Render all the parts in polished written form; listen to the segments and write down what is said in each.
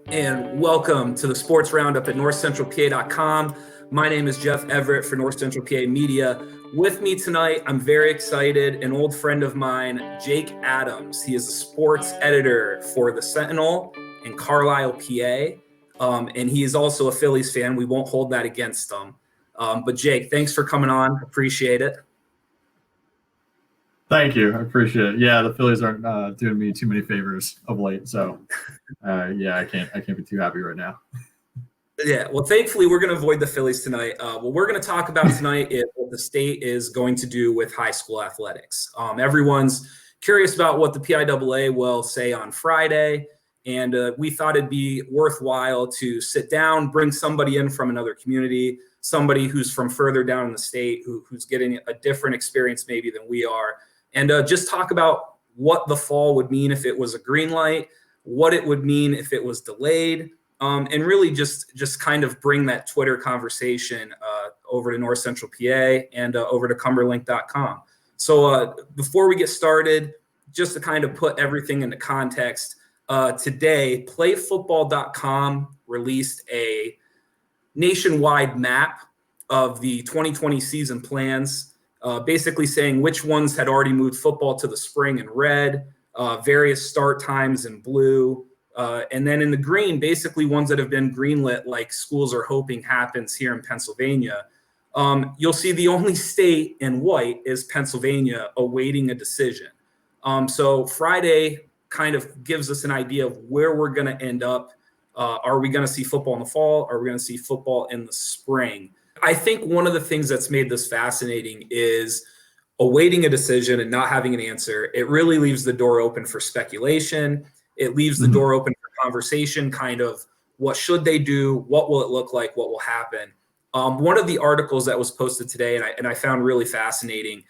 And welcome to the Sports Roundup at NorthCentralPA.com. My name is Jeff Everett for North Central PA Media. With me tonight, I'm very excited, an old friend of mine, Jake Adams. He is a sports editor for the Sentinel in Carlisle, PA, and he is also a Phillies fan. We won't hold that against him. But Jake, thanks for coming on. Appreciate it. Thank you. I appreciate it. Yeah, the Phillies aren't doing me too many favors of late, so I can't be too happy right now. Yeah, well, thankfully, we're going to avoid the Phillies tonight. What we're going to talk about tonight is what the state is going to do with high school athletics. Everyone's curious about what the PIAA will say on Friday, and we thought it'd be worthwhile to sit down, bring somebody in from another community, somebody who's from further down in the state, who's getting a different experience maybe than we are, and just talk about what the fall would mean if it was a green light, what it would mean if it was delayed, and really just kind of bring that Twitter conversation over to North Central PA and over to Cumberlink.com. So before we get started, just to kind of put everything into context, today, playfootball.com released a nationwide map of the 2020 season plans, basically saying which ones had already moved football to the spring in red, various start times in blue, and then in the green, basically ones that have been greenlit, like schools are hoping happens here in Pennsylvania. You'll see the only state in white is Pennsylvania awaiting a decision. So Friday kind of gives us an idea of where we're going to end up. Are we going to see football in the fall? Are we going to see football in the spring? I think one of the things that's made this fascinating is awaiting a decision and not having an answer. It really leaves the door open for speculation. It leaves the door open for conversation, kind of what should they do? What will it look like? What will happen? One of the articles that was posted today, and I found really fascinating,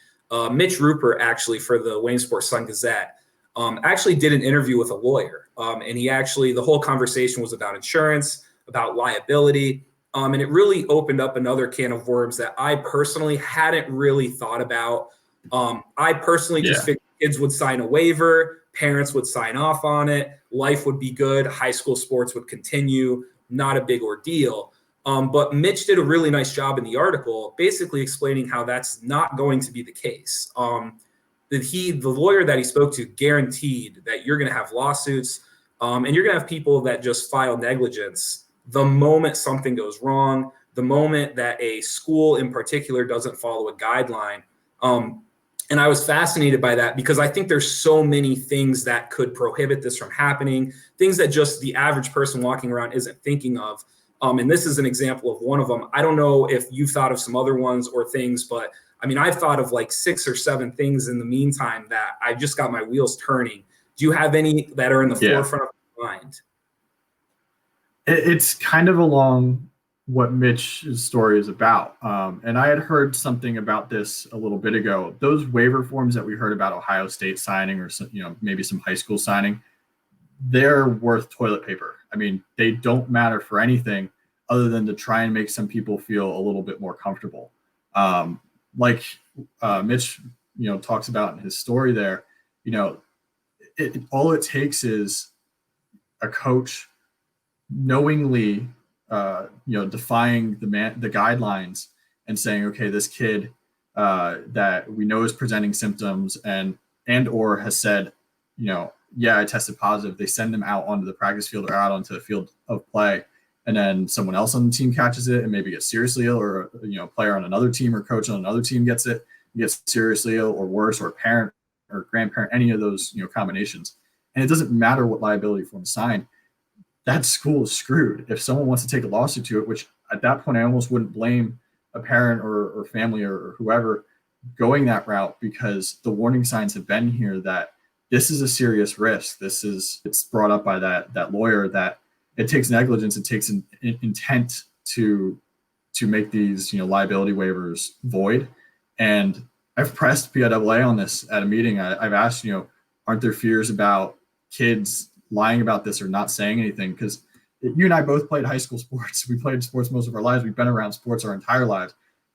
Mitch Rupert, actually, for the Williamsport Sun-Gazette, actually did an interview with a lawyer. And the whole conversation was about insurance, about liability. And it really opened up another can of worms that I personally hadn't really thought about. I personally just figured kids would sign a waiver, parents would sign off on it, life would be good, high school sports would continue, not a big ordeal. But Mitch did a really nice job in the article, basically explaining how that's not going to be the case. The lawyer that he spoke to guaranteed that you're going to have lawsuits, and you're going to have people that just file negligence the moment something goes wrong, the moment that a school in particular doesn't follow a guideline. And I was fascinated by that because I think there's so many things that could prohibit this from happening, things that just the average person walking around isn't thinking of. And this is an example of one of them. I don't know if you've thought of some other ones or things, but I mean, I've thought of like 6 or 7 things in the meantime that I've just got my wheels turning. Do you have any that are in the forefront of your mind? It's kind of along what Mitch's story is about. And I had heard something about this a little bit ago. Those waiver forms that we heard about Ohio State signing or maybe some high school signing, they're worth toilet paper. I mean, they don't matter for anything other than to try and make some people feel a little bit more comfortable. Like Mitch, talks about in his story there, all it takes is a coach knowingly, defying the guidelines and saying, okay, this kid that we know is presenting symptoms and or has said, I tested positive. They send them out onto the practice field or out onto the field of play. And then someone else on the team catches it and maybe gets seriously ill, or a player on another team or coach on another team gets seriously ill or worse, or a parent or grandparent, any of those combinations. And it doesn't matter what liability form is signed. That school is screwed. If someone wants to take a lawsuit to it, which at that point I almost wouldn't blame a parent or family or whoever going that route, because the warning signs have been here that this is a serious risk. It's brought up by that lawyer that it takes negligence, it takes an intent to make these liability waivers void. And I've pressed PIAA on this at a meeting. I've asked, aren't there fears about kids lying about this or not saying anything? Because you and I both played high school sports. We played sports most of our lives. We've been around sports our entire lives.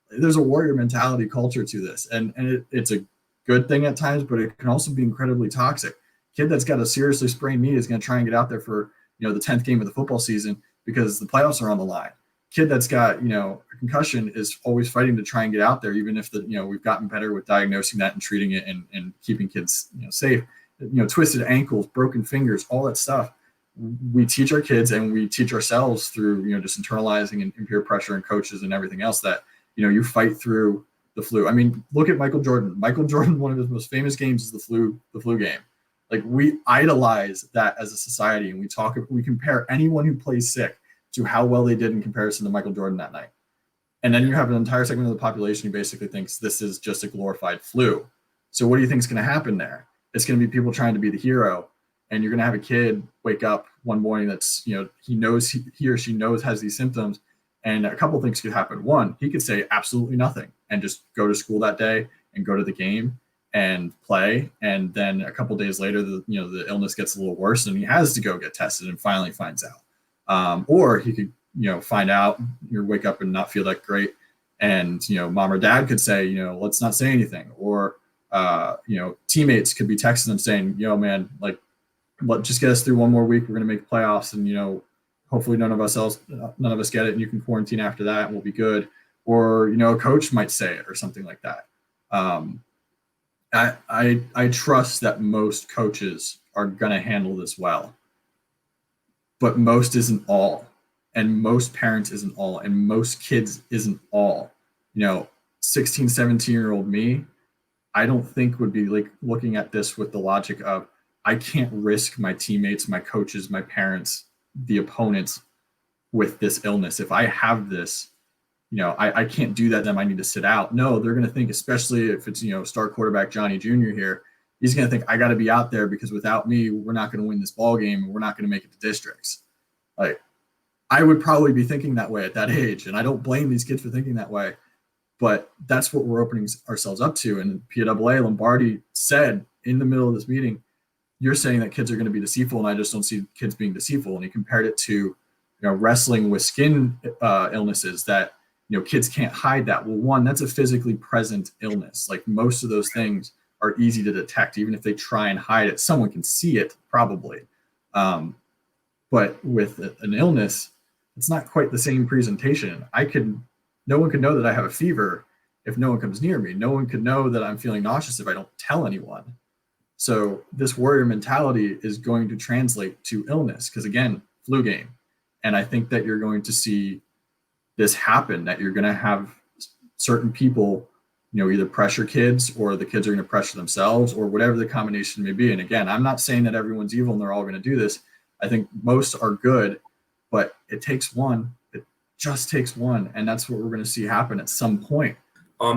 There's a warrior mentality culture to this. And it's a good thing at times, but it can also be incredibly toxic. Kid that's got a seriously sprained knee is going to try and get out there for the 10th game of the football season because the playoffs are on the line. Kid that's got, a concussion is always fighting to try and get out there, even if we've gotten better with diagnosing that and treating it and keeping kids, safe. Twisted ankles, broken fingers, all that stuff. We teach our kids and we teach ourselves through, just internalizing and peer pressure and coaches and everything else that, you fight through the flu. I mean, look at Michael Jordan. Michael Jordan, one of his most famous games is the flu game. Like, we idolize that as a society, and we compare anyone who plays sick to how well they did in comparison to Michael Jordan that night. And then you have an entire segment of the population who basically thinks this is just a glorified flu. So what do you think is going to happen there? It's going to be people trying to be the hero, and you're going to have a kid wake up one morning that's, he or she knows has these symptoms, and a couple of things could happen. One, he could say absolutely nothing and just go to school that day and go to the game and play. And then a couple of days later, the illness gets a little worse and he has to go get tested and finally finds out. Or he could, find out, wake up and not feel that great. And, mom or dad could say, let's not say anything. Or, teammates could be texting them saying, man, like, just get us through one more week. We're going to make the playoffs. And, hopefully none of us get it and you can quarantine after that and we'll be good. Or, a coach might say it or something like that. I trust that most coaches are going to handle this well, but most isn't all, and most parents isn't all, and most kids isn't all. 16, 17-year-old me, I don't think would be like looking at this with the logic of, I can't risk my teammates, my coaches, my parents, the opponents with this illness. If I have this, I can't do that, then I need to sit out. No, they're going to think, especially if it's, star quarterback Johnny Jr. here, he's going to think, I got to be out there because without me, we're not going to win this ball game. And we're not going to make it to districts. Like, I would probably be thinking that way at that age. And I don't blame these kids for thinking that way, but that's what we're opening ourselves up to. And PIAA Lombardi said in the middle of this meeting, you're saying that kids are going to be deceitful, and I just don't see kids being deceitful. And he compared it to, wrestling with skin illnesses that, kids can't hide that. Well, one, that's a physically present illness. Like, most of those things are easy to detect. Even if they try and hide it, someone can see it probably. But with an illness, it's not quite the same presentation. No one could know that I have a fever if no one comes near me. No one could know that I'm feeling nauseous if I don't tell anyone. So this warrior mentality is going to translate to illness because, again, flu game. And I think that you're going to see this happen, that you're going to have certain people, either pressure kids or the kids are going to pressure themselves or whatever the combination may be. And again, I'm not saying that everyone's evil and they're all going to do this. I think most are good, but it takes one. It just takes one. And that's what we're going to see happen at some point.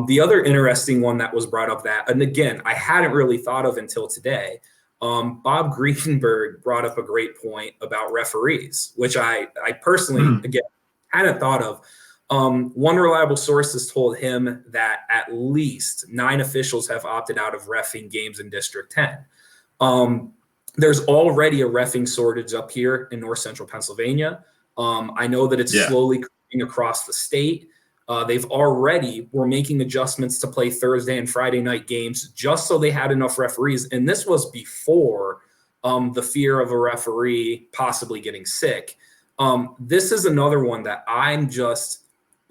The other interesting one that was brought up and again, I hadn't really thought of until today, Bob Greenberg brought up a great point about referees, which I personally, again, hadn't thought of. One reliable source has told him that at least 9 officials have opted out of reffing games in District 10. There's already a reffing shortage up here in North Central Pennsylvania. I know that it's slowly coming across the state. We're making adjustments to play Thursday and Friday night games just so they had enough referees. And this was before the fear of a referee possibly getting sick. This is another one that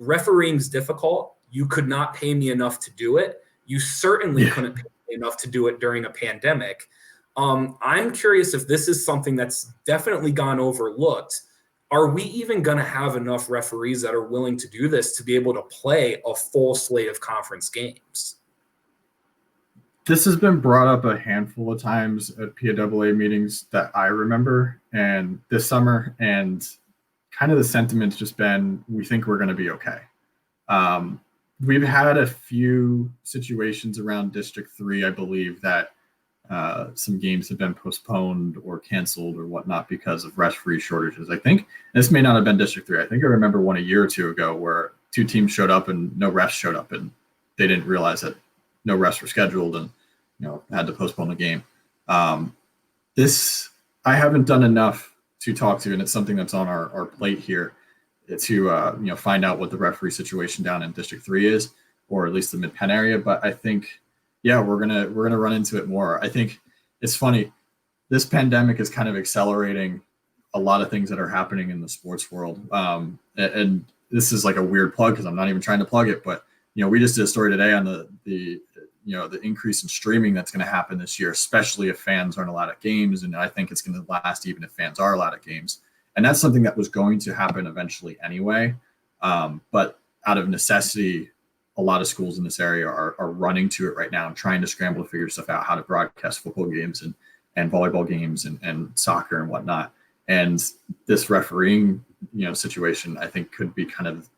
refereeing's difficult. You could not pay me enough to do it. You certainly couldn't pay me enough to do it during a pandemic. I'm curious if this is something that's definitely gone overlooked. Are we even going to have enough referees that are willing to do this to be able to play a full slate of conference games? This has been brought up a handful of times at PIAA meetings that I remember, and this summer, and kind of the sentiment's just been, we think we're going to be okay. We've had a few situations around District 3, I believe, that some games have been postponed or canceled or whatnot because of referee shortages. I think this may not have been District 3. I think I remember one a year or two ago where 2 teams showed up and no refs showed up, and they didn't realize that no refs were scheduled and had to postpone the game. This I haven't done enough to talk to, and it's something that's on our plate here to find out what the referee situation down in District 3 is, or at least the Mid-Penn area. But I think we're gonna run into it more. I think it's funny. This pandemic is kind of accelerating a lot of things that are happening in the sports world. And this is like a weird plug because I'm not even trying to plug it, but we just did a story today on the increase in streaming that's going to happen this year, especially if fans aren't allowed at games. And I think it's going to last even if fans are allowed at games. And that's something that was going to happen eventually anyway. But out of necessity, a lot of schools in this area are running to it right now and trying to scramble to figure stuff out, how to broadcast football games and volleyball games and soccer and whatnot. And this refereeing, situation, I think could be kind of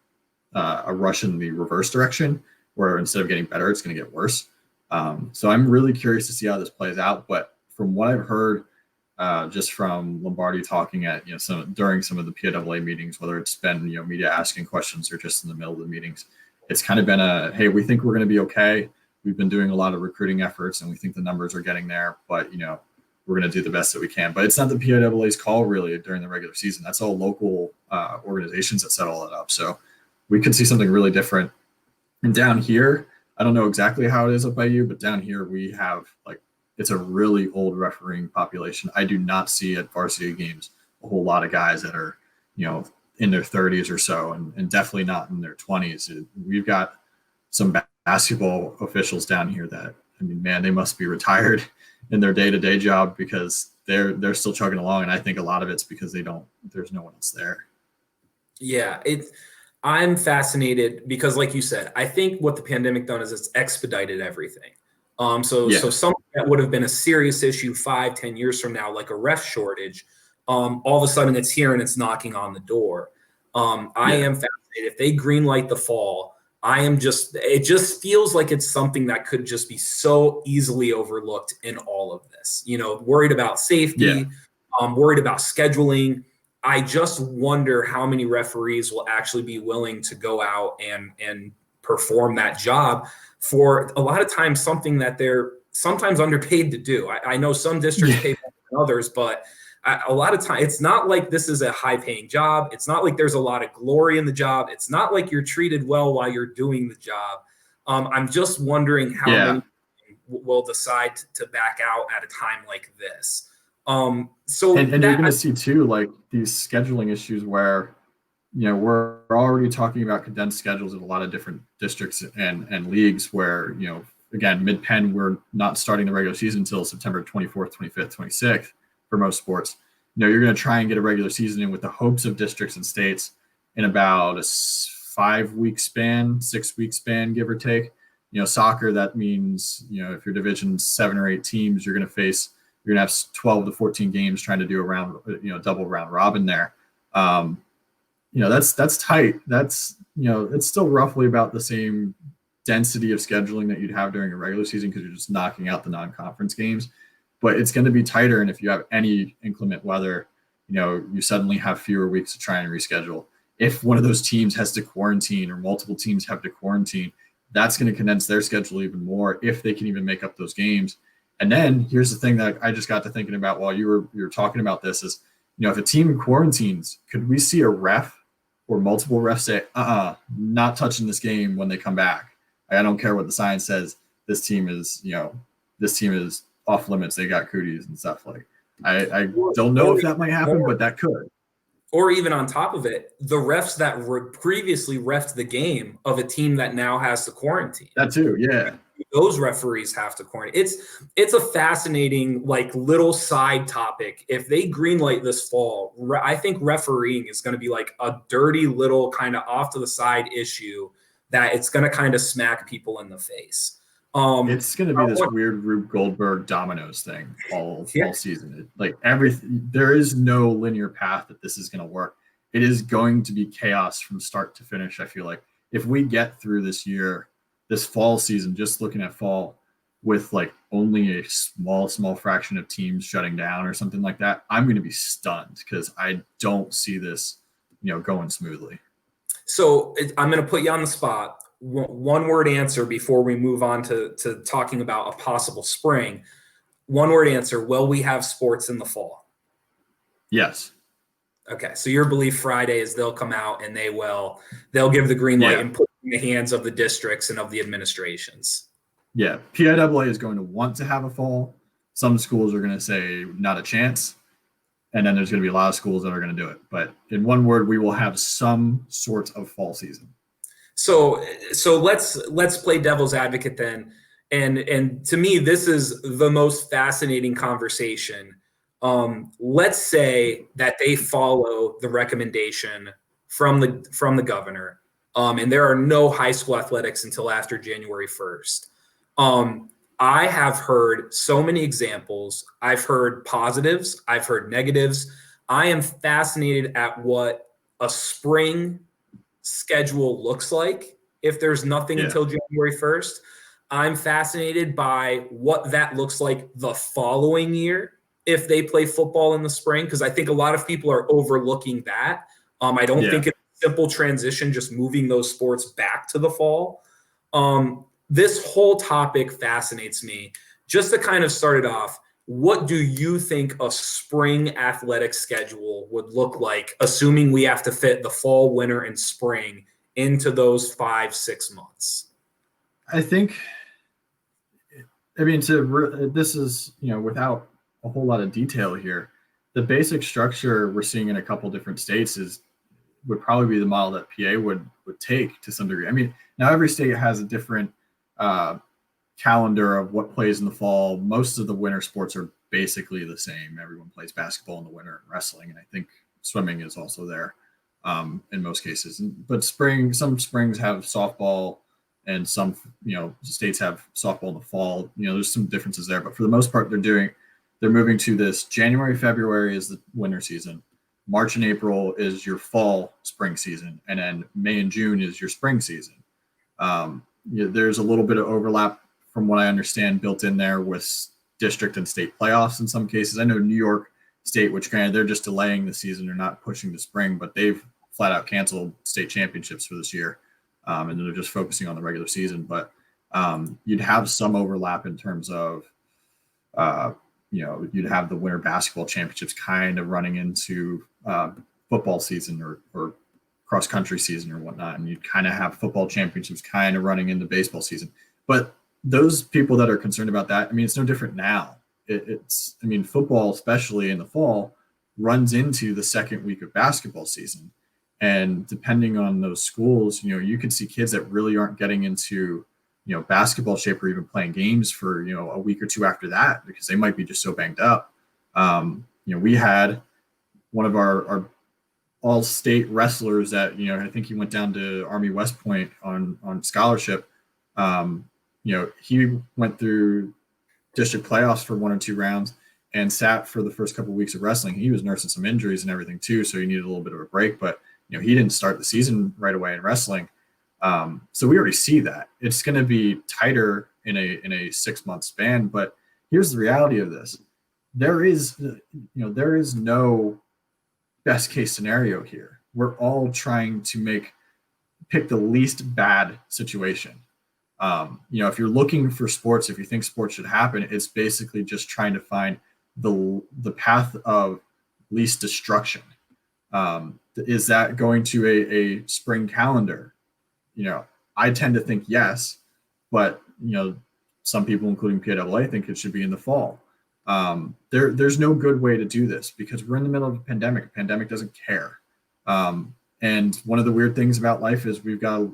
a rush in the reverse direction, where instead of getting better, it's going to get worse. So I'm really curious to see how this plays out. But from what I've heard, just from Lombardi talking at during some of the PIAA meetings, whether it's been media asking questions or just in the middle of the meetings, it's kind of been hey, we think we're going to be okay. We've been doing a lot of recruiting efforts, and we think the numbers are getting there. But we're going to do the best that we can. But it's not the PIAA's call really during the regular season. That's all local organizations that set all that up. So we could see something really different. And down here, I don't know exactly how it is up by you, but down here we have it's a really old refereeing population. I do not see at varsity games a whole lot of guys that are, in their 30s or so, and definitely not in their 20s. We've got some basketball officials down here that, man, they must be retired in their day-to-day job because they're still chugging along. And I think a lot of it's because there's no one else there. Yeah, I'm fascinated because, like you said, I think what the pandemic done is it's expedited everything. So something that would have been a serious issue 5-10 years from now, like a ref shortage, all of a sudden it's here and it's knocking on the door. I am fascinated. If they greenlight the fall, it just feels like it's something that could just be so easily overlooked in all of this. Worried about safety, worried about scheduling. I just wonder how many referees will actually be willing to go out and perform that job for a lot of times, something that they're sometimes underpaid to do. I know some districts pay more than others, but a lot of times it's not like this is a high paying job. It's not like there's a lot of glory in the job. It's not like you're treated well while you're doing the job. I'm just wondering how many will decide to back out at a time like this. And you're going to see too, these scheduling issues where, we're already talking about condensed schedules in a lot of different districts and leagues where, again, mid-Penn, we're not starting the regular season until September 24th, 25th, 26th for most sports. You're going to try and get a regular season in with the hopes of districts and states in about a 5-week span, 6-week span, give or take. Soccer, that means, if you're division 7 or 8 teams, you're going to have 12 to 14 games trying to do a double round robin there. That's tight. That's, it's still roughly about the same density of scheduling that you'd have during a regular season because you're just knocking out the non-conference games. But it's going to be tighter. And if you have any inclement weather, you suddenly have fewer weeks to try and reschedule. If one of those teams has to quarantine or multiple teams have to quarantine, that's going to condense their schedule even more if they can even make up those games. And then here's the thing that I just got to thinking about while you were talking about this is, if a team quarantines, could we see a ref or multiple refs say, not touching this game when they come back? I don't care what the sign says. This team is off limits. They got cooties and stuff. I don't know if that might happen, but that could. Or even on top of it, the refs that previously refed the game of a team that now has to quarantine. That too, yeah. Those referees have to quarantine. It's a fascinating little side topic. If they greenlight this fall, I think refereeing is going to be a dirty little kind of off to the side issue that it's going to kind of smack people in the face. It's going to be this weird Rube Goldberg dominoes thing all season. There is no linear path that this is going to work. It is going to be chaos from start to finish. I feel like if we get through this year, this fall season, just looking at fall with only a small fraction of teams shutting down or something like that, I'm going to be stunned because I don't see this, going smoothly. So I'm going to put you on the spot. One word answer before we move on to talking about a possible spring. One word answer. Will we have sports in the fall? Yes. Okay. So your belief Friday is they'll come out and they'll give the green light and put it in the hands of the districts and of the administrations. Yeah. PIAA is going to want to have a fall. Some schools are going to say not a chance. And then there's going to be a lot of schools that are going to do it. But in one word, we will have some sort of fall season. So let's play devil's advocate then. And to me, this is the most fascinating conversation. Let's say that they follow the recommendation from the governor, and there are no high school athletics until after January 1st. I have heard so many examples. I've heard positives. I've heard negatives. I am fascinated at what a spring schedule looks like if there's nothing until January 1st. I'm fascinated by what that looks like the following year if they play football in the spring, because I think a lot of people are overlooking that. I don't think it's a simple transition, just moving those sports back to the fall. This whole topic fascinates me. Just to kind of start it off, what do you think a spring athletic schedule would look like, assuming we have to fit the fall, winter, and spring into those 5-6 months? I think, this is, without a whole lot of detail here, the basic structure we're seeing in a couple different states would probably be the model that PA would take to some degree. I mean, now every state has a different calendar of what plays in the fall. Most of the winter sports are basically the same. Everyone plays basketball in the winter and wrestling, and I think swimming is also there in most cases. But some springs have softball, and some states have softball in the fall. There's some differences there, but for the most part, they're moving to this January, February is the winter season. March and April is your fall spring season, and then May and June is your spring season. There's a little bit of overlap from what I understand built in there with district and state playoffs in some cases. I know New York State, which granted they're just delaying the season, they're not pushing to spring, but they've flat out canceled state championships for this year, and they're just focusing on the regular season. But you'd have some overlap in terms of you'd have the winter basketball championships kind of running into football season or cross country season or whatnot. And you'd kind of have football championships kind of running into baseball season. But those people that are concerned about that, I mean, it's no different now. Football, especially in the fall, runs into the second week of basketball season. And depending on those schools, you can see kids that really aren't getting into basketball shape or even playing games for, a week or two after that, because they might be just so banged up. We had one of our all-state wrestlers that, I think he went down to Army West Point on scholarship. He went through district playoffs for 1 or 2 rounds and sat for the first couple of weeks of wrestling. He was nursing some injuries and everything too, so he needed a little bit of a break, but he didn't start the season right away in wrestling. So we already see that it's going to be tighter in a 6-month span. But here's the reality of this: there is no best case scenario here. We're all trying to pick the least bad situation. If you're looking for sports, if you think sports should happen, it's basically just trying to find the path of least destruction. Is that going to a spring calendar? I tend to think yes, but some people, including PIAA, think it should be in the fall. There's no good way to do this because we're in the middle of a pandemic. A pandemic doesn't care. And one of the weird things about life is we've got,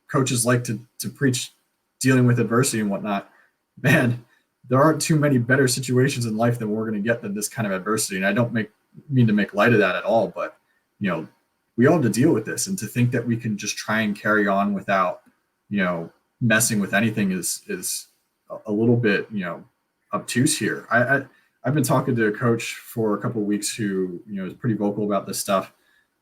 coaches like to preach dealing with adversity and whatnot. Man, there aren't too many better situations in life than we're going to get than this kind of adversity. And I don't mean to make light of that at all, but we all have to deal with this, and to think that we can just try and carry on without, messing with anything is a little bit, obtuse here. I've been talking to a coach for a couple of weeks who, is pretty vocal about this stuff.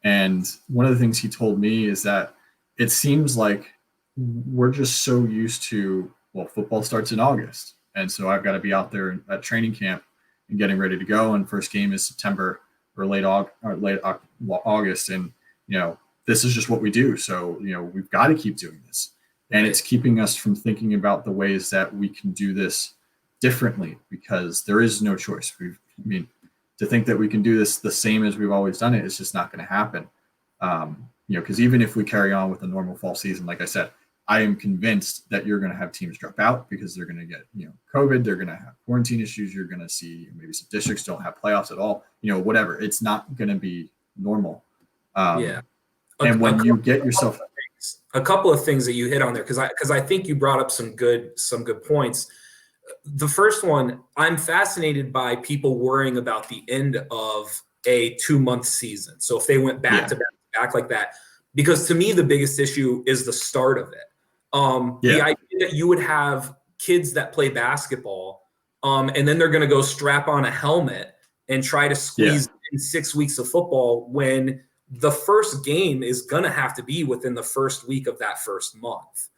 And one of the things he told me is that it seems like we're just so used to, football starts in August. And so I've got to be out there at training camp and getting ready to go. And first game is September or late August. And, this is just what we do. So, we've got to keep doing this. And it's keeping us from thinking about the ways that we can do this differently, because there is no choice. To think that we can do this the same as we've always done it is just not going to happen. Because even if we carry on with a normal fall season, like I said, I am convinced that you're going to have teams drop out because they're going to get, COVID. They're going to have quarantine issues. You're going to see maybe some districts don't have playoffs at all. Whatever. It's not going to be normal. Yeah. And when you get yourself a couple of things that you hit on there, because I think you brought up some good points. The first one, I'm fascinated by people worrying about the end of a 2-month season. So if they went back to back like that, because to me the biggest issue is the start of it. The idea that you would have kids that play basketball, and then they're going to go strap on a helmet and try to squeeze in 6 weeks of football when the first game is going to have to be within the first week of that first month.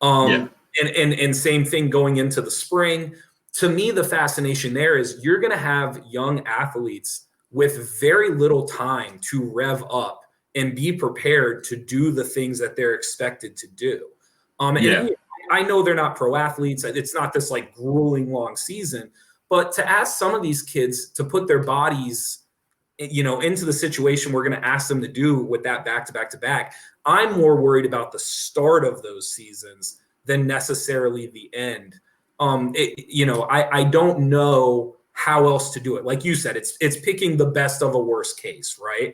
And same thing going into the spring. To me, the fascination there is you're going to have young athletes with very little time to rev up and be prepared to do the things that they're expected to do. And I know they're not pro athletes. It's not this like grueling long season, but to ask some of these kids to put their bodies, into the situation we're going to ask them to do with that back-to-back, I'm more worried about the start of those seasons than necessarily the end. I don't know how else to do it. Like you said, it's picking the best of a worst case, right?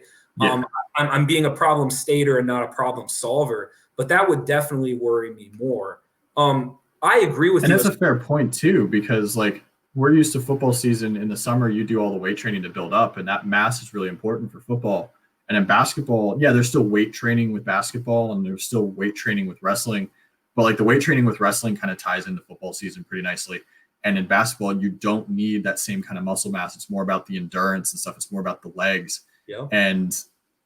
I'm being a problem stater and not a problem solver, but that would definitely worry me more. I agree with you. And that's a fair point too, because like we're used to football season in the summer, you do all the weight training to build up, and that mass is really important for football. And in basketball, there's still weight training with basketball and there's still weight training with wrestling. But like the weight training with wrestling kind of ties into football season pretty nicely. And in basketball, you don't need that same kind of muscle mass. It's more about the endurance and stuff. It's more about the legs. And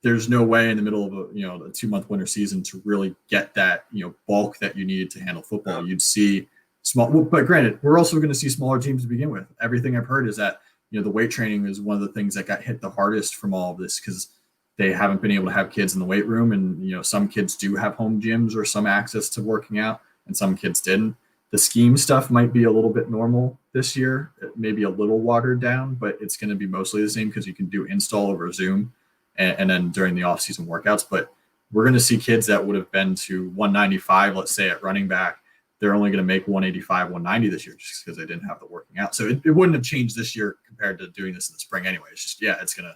there's no way in the middle of a 2-month winter season to really get that, bulk that you need to handle football. You'd see small, but granted, we're also going to see smaller teams to begin with. Everything I've heard is that, the weight training is one of the things that got hit the hardest from all of this because they haven't been able to have kids in the weight room. And, some kids do have home gyms or some access to working out and some kids didn't. The scheme stuff might be a little bit normal this year. It may be a little watered down, but it's going to be mostly the same because you can do install over Zoom and then during the off-season workouts. But we're going to see kids that would have been to 195, let's say at running back, they're only going to make 185, 190 this year just because they didn't have the working out. So it wouldn't have changed this year compared to doing this in the spring anyway. It's just, it's going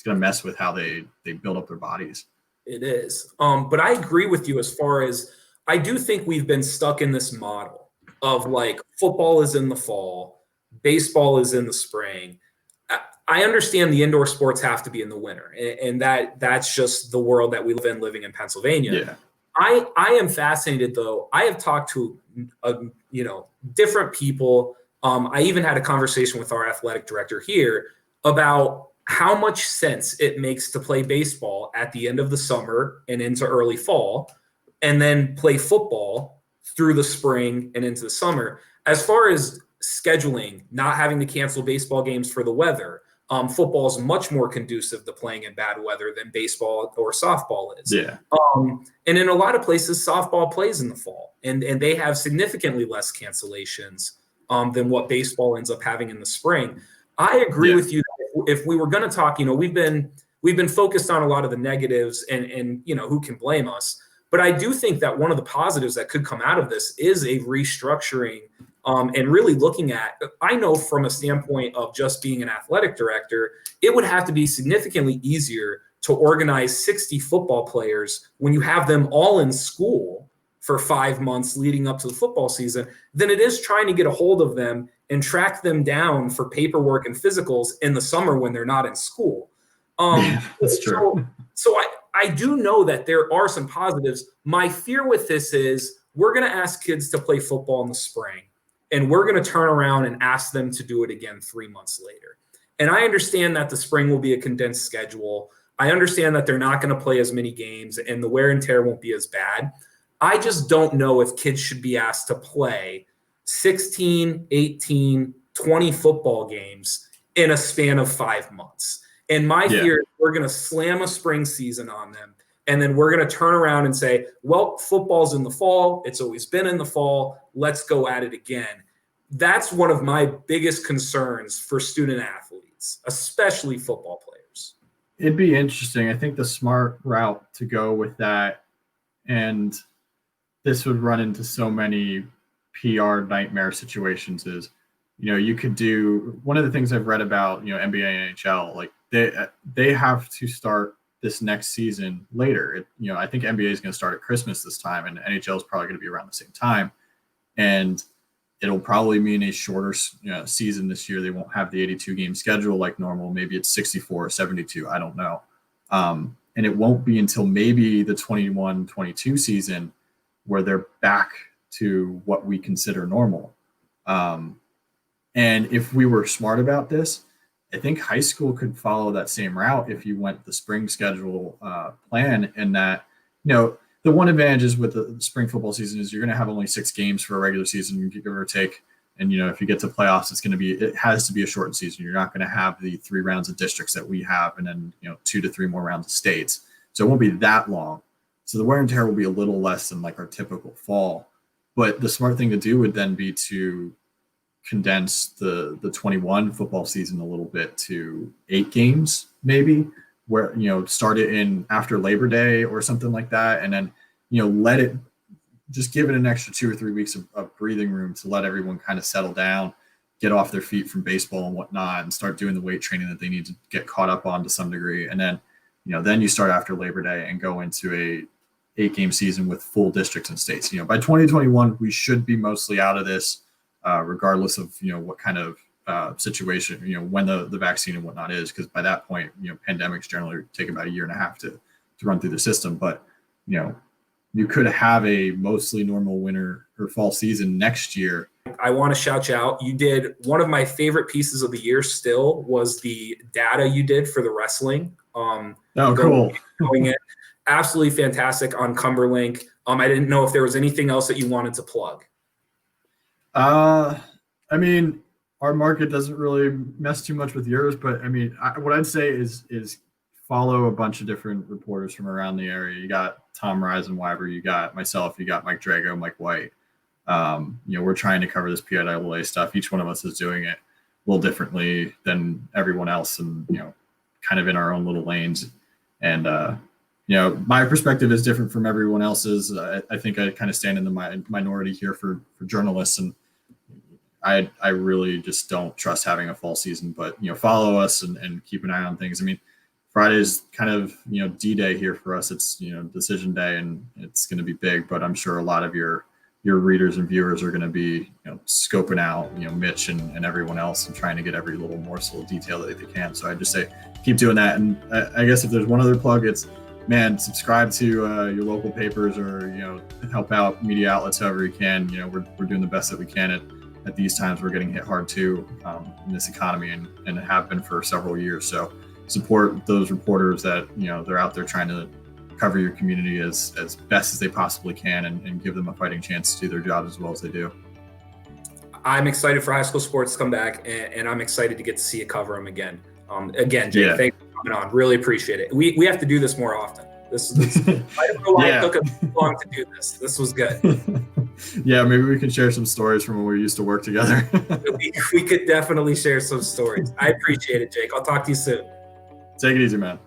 to mess with how they build up their bodies. It is. But I agree with you as far as I do think we've been stuck in this model of like football is in the fall, baseball is in the spring. I understand the indoor sports have to be in the winter, and that's just the world that we live in living in Pennsylvania. I am fascinated though. I have talked to different people. I even had a conversation with our athletic director here about how much sense it makes to play baseball at the end of the summer and into early fall, and then play football through the spring and into the summer. As far as scheduling, not having to cancel baseball games for the weather, football is much more conducive to playing in bad weather than baseball or softball is. And in a lot of places, softball plays in the fall, and they have significantly less cancellations than what baseball ends up having in the spring. I agree with you. If we were going to talk, we've been focused on a lot of the negatives, and who can blame us? But I do think that one of the positives that could come out of this is a restructuring and really looking at, I know from a standpoint of just being an athletic director, it would have to be significantly easier to organize 60 football players when you have them all in school for 5 months leading up to the football season than it is trying to get a hold of them and track them down for paperwork and physicals in the summer when they're not in school. That's true. So I do know that there are some positives. My fear with this is we're going to ask kids to play football in the spring, and we're going to turn around and ask them to do it again 3 months later. And I understand that the spring will be a condensed schedule. I understand that they're not going to play as many games and the wear and tear won't be as bad. I just don't know if kids should be asked to play 16, 18, 20 football games in a span of 5 months. And my fear is we're going to slam a spring season on them. And then we're going to turn around and say, well, football's in the fall. It's always been in the fall. Let's go at it again. That's one of my biggest concerns for student athletes, especially football players. It'd be interesting. I think the smart route to go with that, and this would run into so many PR nightmare situations is, you could do one of the things I've read about, NBA and NHL, like they have to start this next season later. I think NBA is going to start at Christmas this time, and NHL is probably going to be around the same time. And it'll probably mean a shorter season this year. They won't have the 82 game schedule like normal. Maybe it's 64 or 72. I don't know. And it won't be until maybe the 21-22 season where they're back to what we consider normal. And if we were smart about this, I think high school could follow that same route if you went the spring schedule plan. And that, the one advantage is with the spring football season is you're going to have only 6 games for a regular season, give or take. And, if you get to playoffs, it has to be a shortened season. You're not going to have the 3 rounds of districts that we have, and then, 2 to 3 more rounds of states. So it won't be that long. So the wear and tear will be a little less than like our typical fall. But the smart thing to do would then be to condense the 21 football season a little bit to 8 games, maybe, where, start it in after Labor Day or something like that. And then, let it just give it an extra 2 or 3 weeks of breathing room to let everyone kind of settle down, get off their feet from baseball and whatnot, and start doing the weight training that they need to get caught up on to some degree. And then, then you start after Labor Day and go into a 8-game season with full districts and states. By 2021, we should be mostly out of this, regardless of, what kind of situation, when the vaccine and whatnot is, because by that point, pandemics generally take about 1.5 years to run through the system. But, you could have a mostly normal winter or fall season next year. I want to shout you out. You did one of my favorite pieces of the year still was the data you did for the wrestling. Cool. Going in. Absolutely fantastic on Cumberlink. I didn't know if there was anything else that you wanted to plug. I mean, our market doesn't really mess too much with yours, but I mean, what I'd say is follow a bunch of different reporters from around the area. You got Tom Reisenweber, you got myself, you got Mike Drago, Mike White. We're trying to cover this PIAA stuff. Each one of us is doing it a little differently than everyone else, and kind of in our own little lanes. And my perspective is different from everyone else's. I think I kind of stand in the minority here for journalists, and I really just don't trust having a fall season. But follow us and keep an eye on things. I mean, Friday's kind of D-Day here for us. It's decision day, and it's going to be big. But I'm sure a lot of your readers and viewers are going to be scoping out Mitch and everyone else and trying to get every little morsel of detail that they can. So I just say keep doing that. And I guess if there's one other plug, it's subscribe to your local papers, or help out media outlets however you can. We're doing the best that we can at these times. We're getting hit hard too in this economy, and have been for several years. So support those reporters that they're out there trying to cover your community as best as they possibly can, and give them a fighting chance to do their job as well as they do. I'm excited for high school sports to come back, and I'm excited to get to see you cover them again. Again, Jake, thanks for coming on. Really appreciate it. We have to do this more often. This I don't know why it took us so long to do this. This was good. Yeah, maybe we can share some stories from when we used to work together. we could definitely share some stories. I appreciate it, Jake. I'll talk to you soon. Take it easy, man.